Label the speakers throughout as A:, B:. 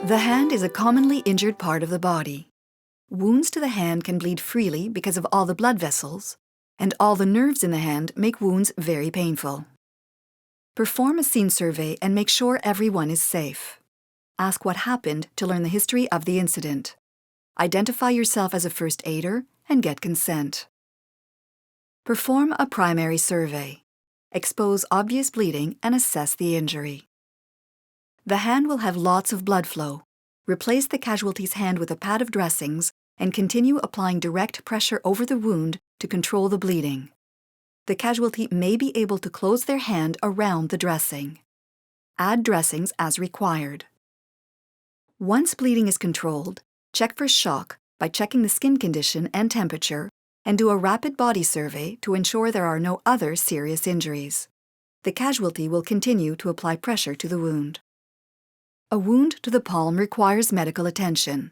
A: The hand is a commonly injured part of the body. Wounds to the hand can bleed freely because of all the blood vessels, and all the nerves in the hand make wounds very painful. Perform a scene survey and make sure everyone is safe. Ask what happened to learn the history of the incident. Identify yourself as a first aider and get consent. Perform a primary survey. Expose obvious bleeding and assess the injury. The hand will have lots of blood flow. Replace the casualty's hand with a pad of dressings and continue applying direct pressure over the wound to control the bleeding. The casualty may be able to close their hand around the dressing. Add dressings as required. Once bleeding is controlled, check for shock by checking the skin condition and temperature and do a rapid body survey to ensure there are no other serious injuries. The casualty will continue to apply pressure to the wound. A wound to the palm requires medical attention.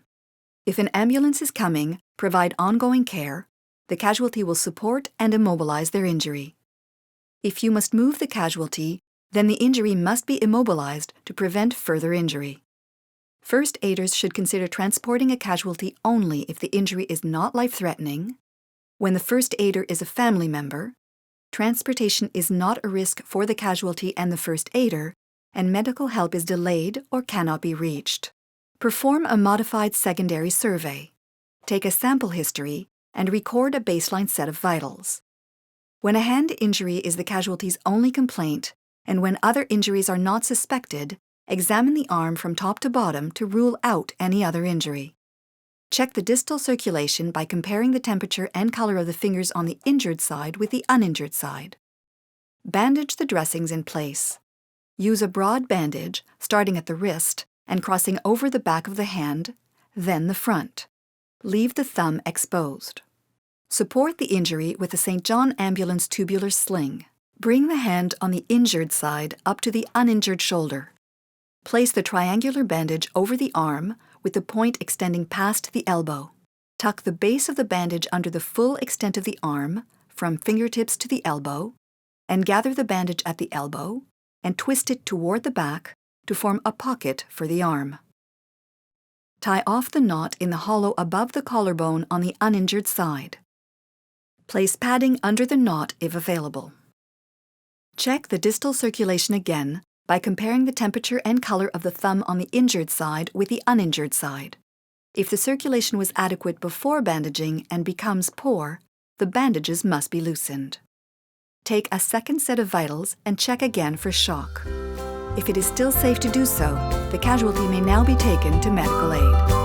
A: If an ambulance is coming, provide ongoing care. The casualty will support and immobilize their injury. If you must move the casualty, then the injury must be immobilized to prevent further injury. First aiders should consider transporting a casualty only if the injury is not life-threatening, when the first aider is a family member, transportation is not a risk for the casualty and the first aider, and medical help is delayed or cannot be reached. Perform a modified secondary survey. Take a sample history and record a baseline set of vitals. When a hand injury is the casualty's only complaint, and when other injuries are not suspected, examine the arm from top to bottom to rule out any other injury. Check the distal circulation by comparing the temperature and color of the fingers on the injured side with the uninjured side. Bandage the dressings in place. Use a broad bandage, starting at the wrist and crossing over the back of the hand, then the front. Leave the thumb exposed. Support the injury with the St. John Ambulance tubular sling. Bring the hand on the injured side up to the uninjured shoulder. Place the triangular bandage over the arm with the point extending past the elbow. Tuck the base of the bandage under the full extent of the arm, from fingertips to the elbow, and gather the bandage at the elbow and twist it toward the back to form a pocket for the arm. Tie off the knot in the hollow above the collarbone on the uninjured side. Place padding under the knot if available. Check the distal circulation again by comparing the temperature and color of the thumb on the injured side with the uninjured side. If the circulation was adequate before bandaging and becomes poor, the bandages must be loosened. Take a second set of vitals and check again for shock. If it is still safe to do so, the casualty may now be taken to medical aid.